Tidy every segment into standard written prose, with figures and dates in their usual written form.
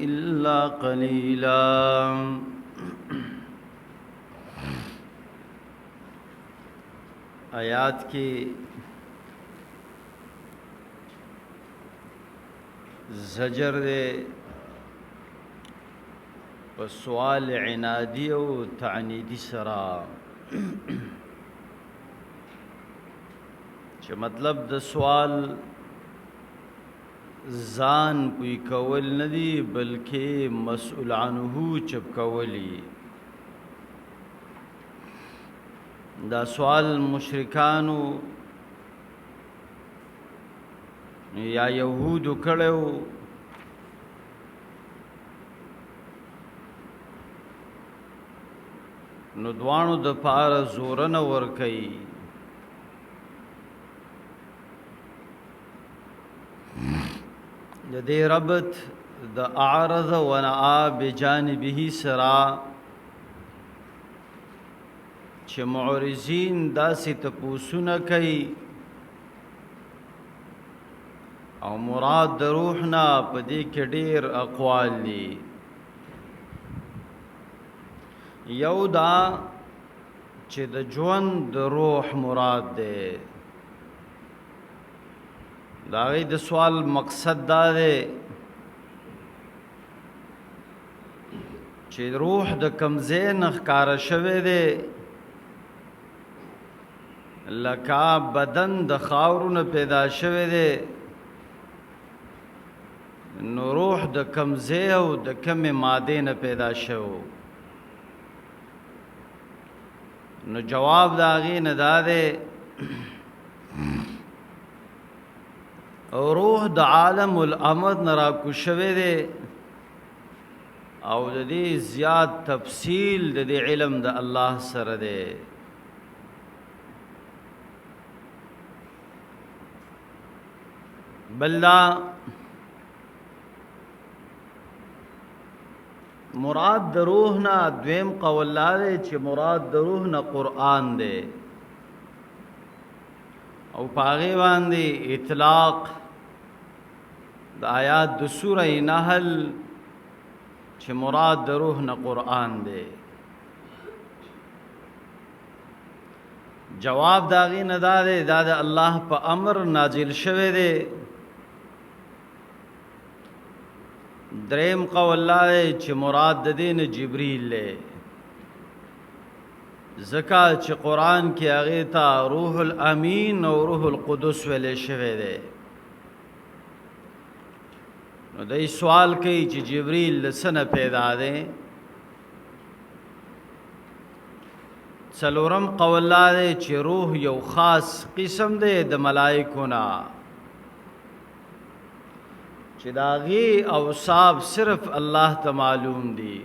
إلا قليلا. آیات کې زجر دے په سوال عنادی او تعنیدی سرا چې مطلب د سوال ځان پوی کول ندی بلکې مسئول عنه چپ کولی. دا سوال مشرکانو یا یهودو کړو نو دوانو د پاره زور نه ور کوي. د دې ربط د اعرض ونعا بجانبه سرا چې معرضین داسې تپوسونه کوي او مراد د روح نه په دې کې ډېر اقوال دي. یو دا چې د ژوند د روح مراد دی. دا غي د سوال مقصد دا دی چې روح د کمزې نه ښکارا شوی دی لکه بدن د خاورونو پیدا شوی دی نو روح د کمزې او د کمې مادې نه پیدا شو. نو جواب دا غي نه دا دی او روح د عالم الامد نه راکو شوی دی او د دې زیات تفصیل د دې علم د الله سره دی. بلدا مراد د روح نه دویم قول لاره چې مراد د روح نه قرآن دی او پاغه باندې اطلاق د آیات د سوره نحل چې مراد د روح نه قرآن دی. جواب داغي نه دی دا د الله په امر نازل شوه دی. دریم قول لاره چې مراد د دین جبرئیل له زکات چې قرآن کې هغه ته روح الامین او روح القدس ویل شوی دی. نو دای سوال کوي چې جبرئیل لسنه پیدا دی. څلورم قول لاره چې روح یو خاص قسم دی د ملائکو نه چې داغي اوصاف صرف الله ته معلوم دي.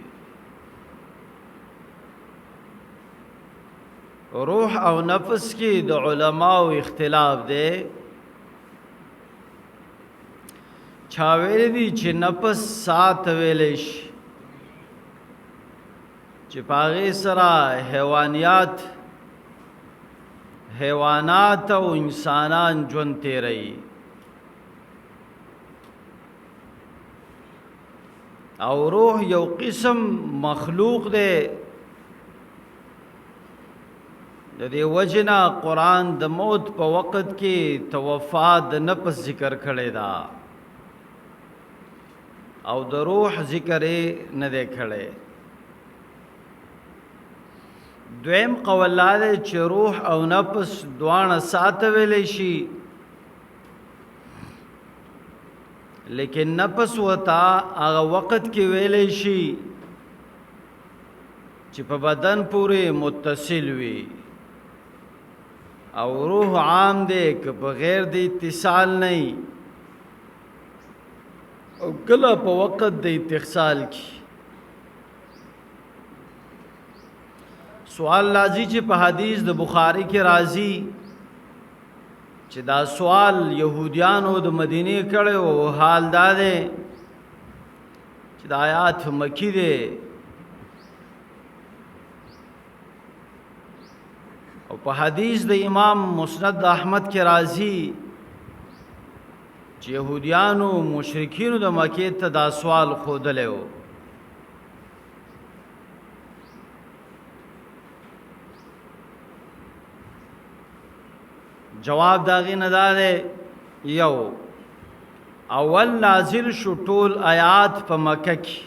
روح او نفس کې د علماو اختلاف دی. چا ویل دي چې نفس سات ویلې شي چې پاغه سره حیوانات او انسانان ژوند تیري او روح یو قسم مخلوق دی. د دې وجنا قرآن د موت په وخت کې توفات د نفس ذکر کړی دا او د روح ذکر نه دی کړی. دویم قول لاره چې روح او نفس دوانه ساته ویلې شي لیکن نفس وتا هغه وخت کې ویلې شي چې په بدن پورې متصل وي او روح عام دی که بغیر د اتصال نه او کله په وخت د اتصال کې. سوال لازم چې په حدیث د بخاری کې راځي چې دا سوال يهوديانو د مدینه کړه او حال دا دی چې د آیات مکی دی او په حدیث د امام مسند احمد کې راځي چې يهوديانو مشرکینو د مکې ته دا سوال خودلی و. جواب داغی نه داده یو اول نازل شو ټول آیات په مکه کې،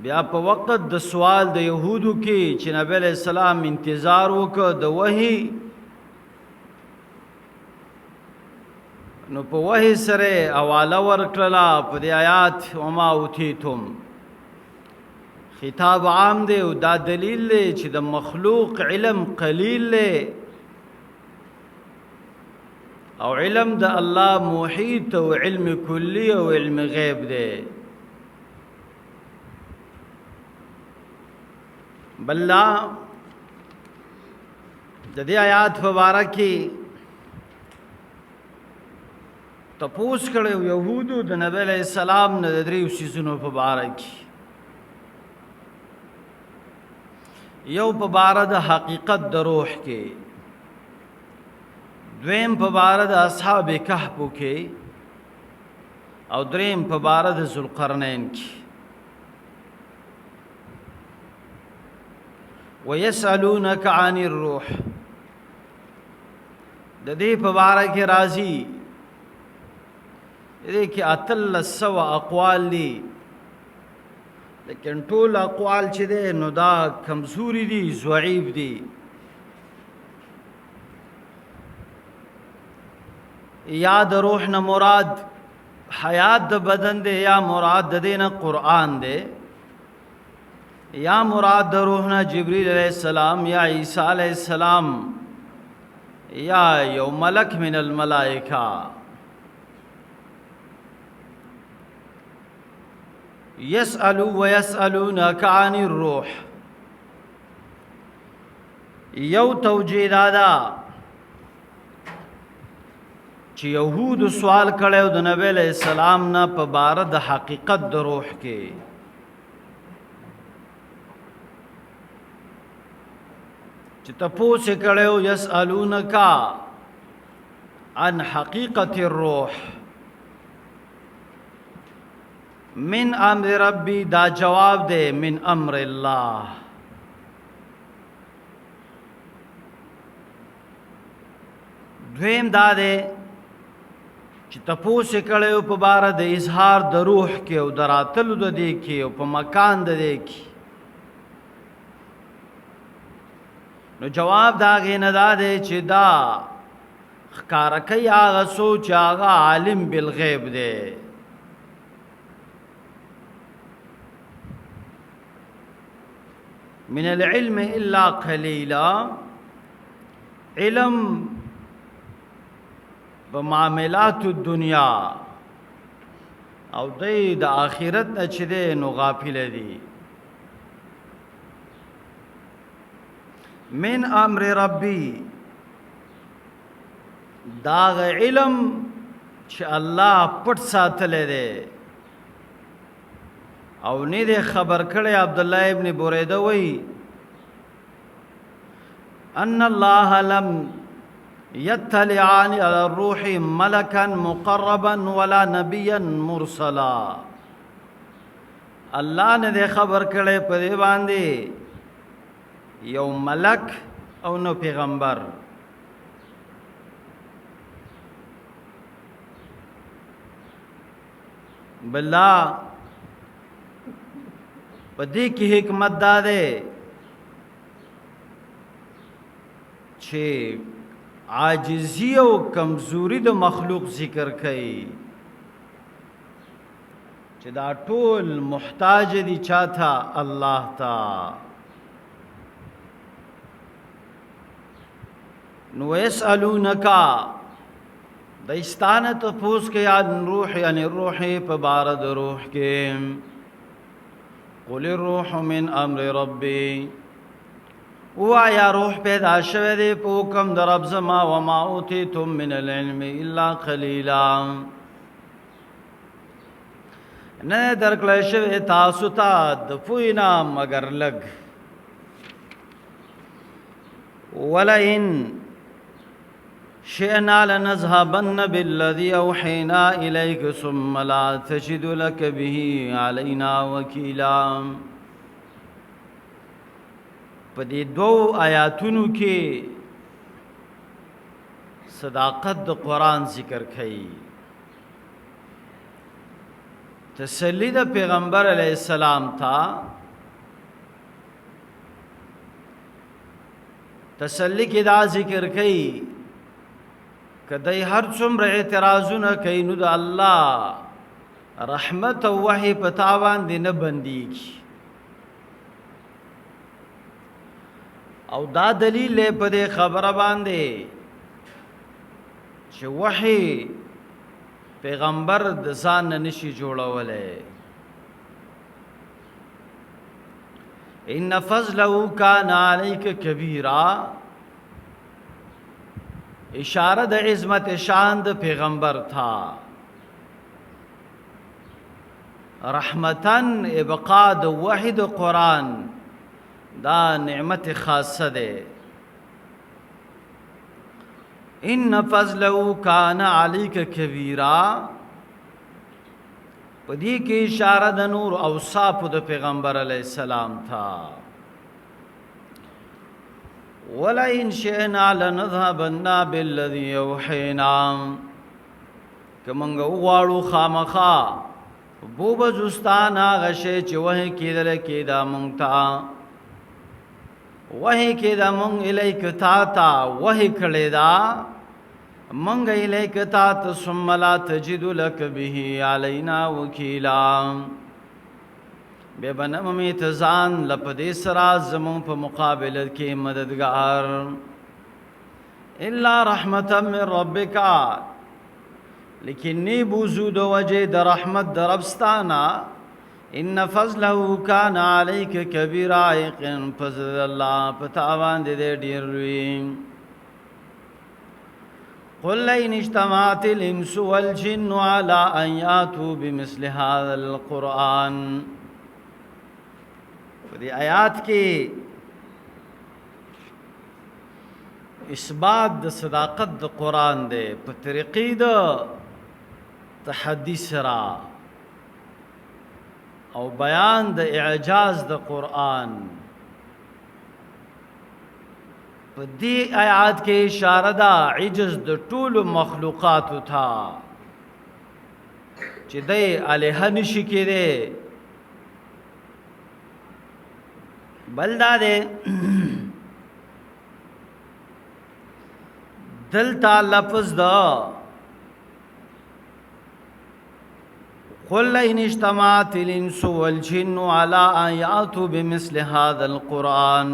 بیا په وخت د سوال د يهودو کې چې نبی علیہ السلام انتظار وکړ د وحی، نو په وحی سره حواله ورکړه په دې آیات وما اوتیتم. خطاب عام دی او دا دلیل دی چې د مخلوق علم قلیل دی او علم د الله محیط او علم کلی او علم غیب دی. بلّا د دې آیات مبارک کې تپوس کړو يهودو د نبی علیہ السلام نه د دریو سيزونو په باره کې، یو په باره د حقیقت د روح کې، دویم په باره د اصحاب کهف کې، او دریم په باره د ذوالقرنین کې. ويسألونك عن الروح د دې په باره کې راځي، دې کې اتل سو اقوال دي، لیکن ټول اقوال چې ده نو دا کمزوري دي، ضعیف دي. یا د روح نه مراد حیات د بدن دی، یا مراد د دې نه قرآن دی، یا مراد د روح نه جبریل علیہ السلام یا عیسی علیہ السلام یا یو ملک من الملائکہ. یسألو ویسألونک عن الروح، یو توجیه دادا چې یهود سوال کړو د نبی علیہ السلام نه په باره د حقیقت د روح کې، چې تپوس کړو یسألونک عن حقیقت الروح من امر ربی، دا جواب دے من امر اللہ. دویم دا دے چې تپوس کړو په باره د اظهار د روح کې او دراتلو د دې کې او په مکان د دې کې، نو جواب دا غي نه دا دی چې دا ښکاره کوي هغه سوچ هغه عالم بالغیب دی. من العلم الا قلیلا، علم بمعاملات الدنیا او دی د آخرت نه چې دی نو غافل دي. من امر ربی، داغ علم چې الله پټ ساتلی دی او نه دی خبر کړی. عبد الله ابن بریده وی ان الله لم يطلع على الروح ملكا مقربا ولا نبيا مرسلا. الله نه دی خبر کړی په دې باندې یو ملک او نو پیغمبر. بلا پدې کې حکمت دا ده چې عاجزی او کمزوری د مخلوق ذکر کړي، چې دا ټول محتاج دي چاته الله تا. نو یسألونک د استانه تپوس کې عن روح، یعنی روح په بار د روح کې. قل الروح من امر ربی، وایا روح پیدا شوه دی په حکم د رب زما. وما اوتیتم من العلم الا قلیلا، نه درکړی شوی تاسو ته د پوهې نه مګر لږ. ولئن شئنا لنذهبن بالذي اوحينا اليك ثم لا تجد لك به علينا وكيلا. په دې دوو آیاتونو کې صداقت د قرآن ذکر کړي، تسلی د پیغمبر علیہ السلام تھا، تسلی کې دا ذکر کړي کدی هر څومره اعتراضونه کوي نو د الله رحمت او وحی په تا باندې نه بنديږي، او دا دلیل په دې خبره باندې چې وحی پیغمبر د ځان نه نشي جوړولای. ان فضله کان علیک کبیرا، اشاره د عظمت شان د پیغمبر تھا، رحمتن ابقاء د وحید قرآن دا نعمت خاصه ده. ان فضله کان علیک کبیرا، په دې کې اشاره د نور اوصاف د پیغمبر علیہ السلام تھا. ولئن شئنا لنذهبن بالذي اوحينا، کمنګ وغواړو خامخا بوب زستانا غشې چې وحی کېدل کېدا مونږ ته، وحی کېدا مونږ الیک تا تا وحی کړی دا مونږ الیک تا ته، ثم لا تجد لك به علینا وکیلا، بے بنم میں تزان لپدے سرا زمون په مقابل کې مددگار، الا رحمتا من ربک، لیکن نی بوزود وجه د رحمت د ربستانا. ان فضله کان علیک کبیرا، یقین فضل الله پتاوان دې ډیر وی. قل لئن اجتمعت الانس والجن على ان ياتوا بمثل هذا القرآن، دې آیات کې اثبات د صداقت د قرآن دی په طریقې د تحدي سره او بیان د اعجاز د قرآن. په دې آیات کې اشاره ده عجز د ټولو مخلوقاتو ته چې دی الہ نشي کېدی، بل دا دے دلتا لفظ دا قل لئن اجتمعت الانس والجن على ان ياتوا بمثل هذا القرآن،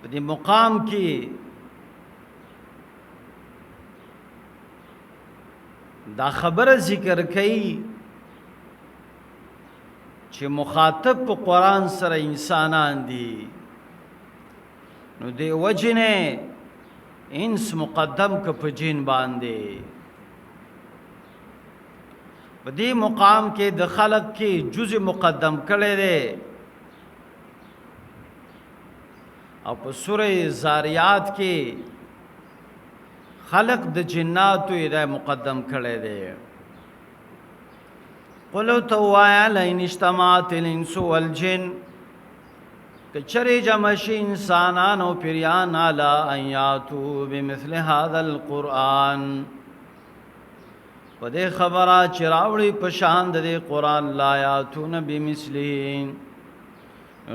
بدی مقام کی دا خبر ذکر کئی چې مخاطب په قرآن سره انسانان دي، نو دی وجنه انس مقدم که په جن باندې. په دې مقام کې د خلق کې جزء مقدم کړی دی، او په سوره زاریات کې خلق د جناتو یې مقدم کړی دی. قلو توایا لئن اجتمعت الانس والجن، کچری جمشی انسانان و پیریان علی ان یاتو بمثل هذا القرآن، و دے خبرہ چراوڑی پشاند دے قرآن لا یاتون بمثلی،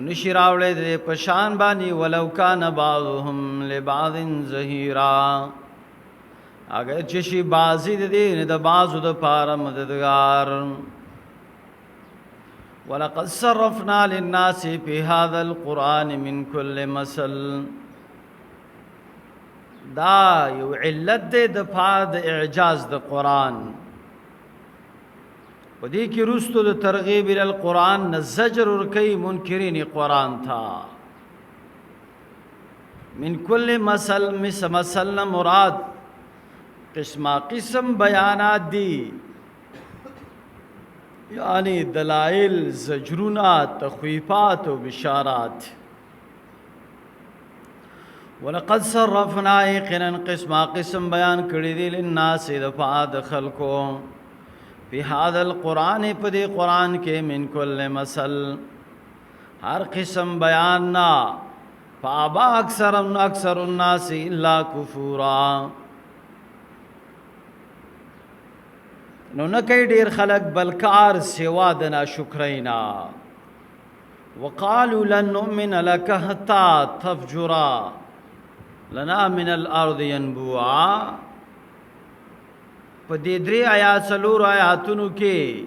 نشی راوڑی دے پشان بانی ولو کان بعضهم لبعض ظہیرا، اگر چشی بازی دے ند بازو دا پارا مددگار. وَلَقَدْ صَرَّفْنَا لِلنَّاسِ فِي هَذَا الْقُرْآنِ مِنْ كُلِّ مَثَلٍ، دا یو علت دے د پاره د اعجاز د قرآن. په دې کې رستو د ترغیب ال القرآن نه زجر ورکوي منکرین قرآن تھا. من کل مثل مراد قسمہ قسم بیانات دی، یعنی دلائل، زجرونات، تخویفات و بشارات. ولقد صرفنا یقینا قسم بیان کړی دی للناس د خلکو فی هذا القرآن پدی قرآن کې من کل مثل ہر قسم بیان نا فابا اکثر الناس الا کفورا نو نکای ډیر خلق بلکار سوا د ناشکرینا وقالوا لن نؤمن لك حتى تفجر لنا من الارض ينبوعا په دې درې آیات څلور آیاتونو کې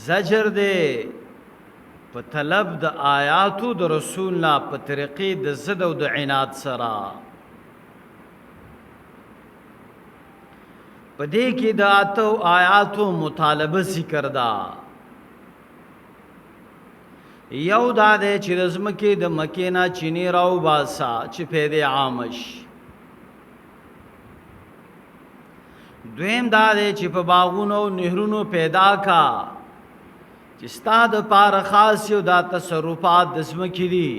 زجر دے په طلب د آیاتو د رسولنا په طریقې د زد او د عناد سره په دې کې د اتو آیاتو مطالبه ذکر دا یو دا دے چې رزمکه د مکینا چینی راو باسا چې پیدا عامش دویم دا دے چې په باغونو نهرونو پیدا کا چې ستا د پاره خاص یو دا تصرفات د زمکې دي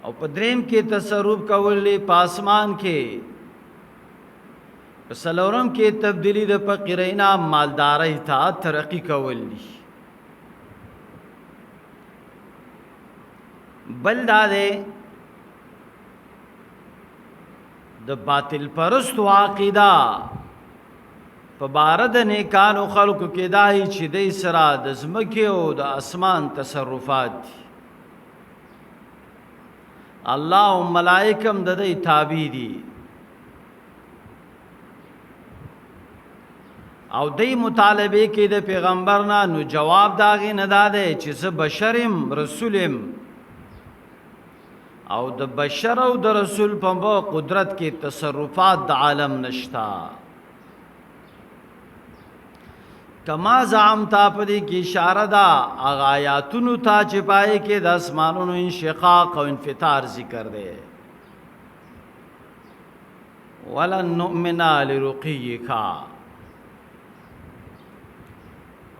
او په دریم کې تصرف کولې پاسمان کې په سلورم کې تبدیلی د فقیرینا مالدارۍ ته ترقی کولې بل دا دے د باطل پرست عقیده په بار د نیکانو خلقو کې دای چې د اسرا د زمکه او د اسمان تصرفات دي الله او ملائکم د دې تابع دي او دې مطالبه کې د پیغمبر نه جواب داغې نه داده چې زه بشرم رسولم او د بشر او د رسول په قدرت کې تصرفات د عالم نشتا کما زعمتا پدې کې اشاره ده آیاتونو ته چې پای کې د اسمانونو انشقاق او انفطار ذکر ده ولن نؤمن لرقیک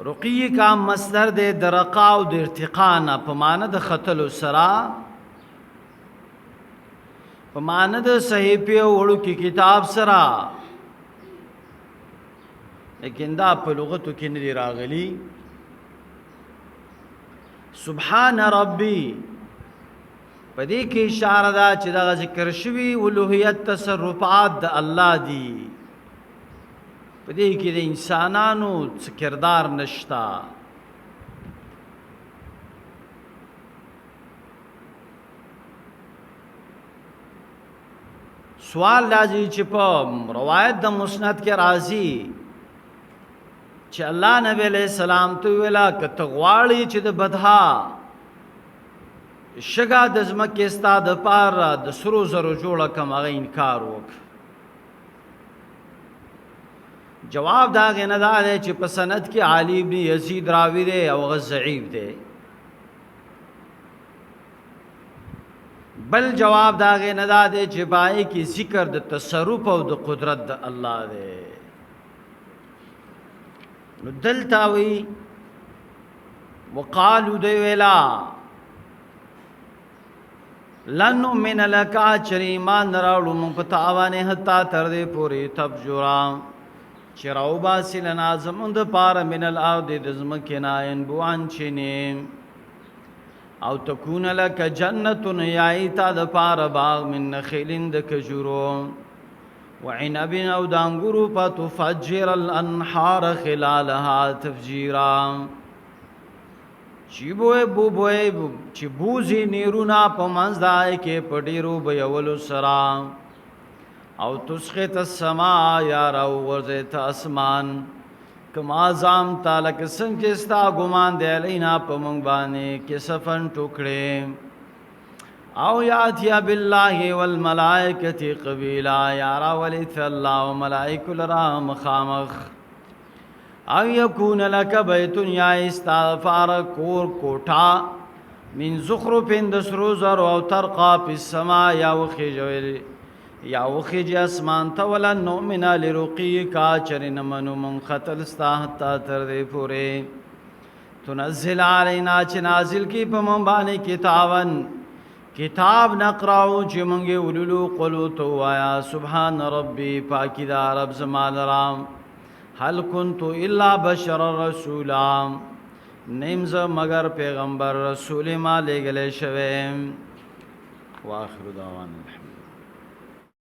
رقیک مصدر ده درقا او د ارتقا نه په معنی د خطل سرا په معنی د صحیفه وړو کې کتاب سرا لیکن دا په لغتو کې نه دی راغلی سبحان ربي په دې کې اشاره ده چې دا ذکر شوی اولوہیت تصرفات د الله دی په دې کې د انسانانو څه کردار نشتا سوال لازم چې په روایت د مسند کې راځي چې الله نبی علیہ السلام ته ویلا کته غواړي چې د بدها شګه د زمکه استاد پار د سرو زرو جوړه کوم هغه انکار وک جواب دا غنه دا چې په سند کې علی ابن یزید راوی دی او غ ضعیف دی بل جواب دا غنه دا چې پای کې ذکر د تصرف او د قدرت د الله دی نو دلتاوی وقالو دی ویلا لن نؤمن لك چریمان راوړو مون په تاوانه حتا تر دې پوری تبجرا چراو باسی لنا زمون د پار من الارض د زمکنا ان بوان چینه او تکون لك جنت یایتا د پار باغ من نخیلن د کجورو وعنب او دانګورو فتفجر الانحار خلالها تفجيرا چیبوئے بوبوئے چیبوزی نیرونا پا منزدائی کے پڑیرو بیولو سرام او تسخت السماء یا رو ورزیت اسمان کما زام تالک سنچستا گمان دے لینا پا منگبانے کسفن ٹکڑے او یاتیا باللہ والملائکت قبیلا یارا ولیت اللہ و ملائک لرام خامخ او یکون لک بیت یا استغفار کور کوٹا من زخرف دسرو زر او ترقا پی السماء یا وخیج اسمان تولا نؤمن لرقی کا چرن منو منخطل استاہتا تردے پورے تنزل علینا چنازل کی پمنبانی کتابن کتاب نقراو چې مونږه ولولو قلو تو آیا سبحان ربي پاکی دا رب زمان رام هل كنت الا بشر رسولا نیمز مگر پیغمبر رسول ما لګل شوم واخر دعوانا الحمد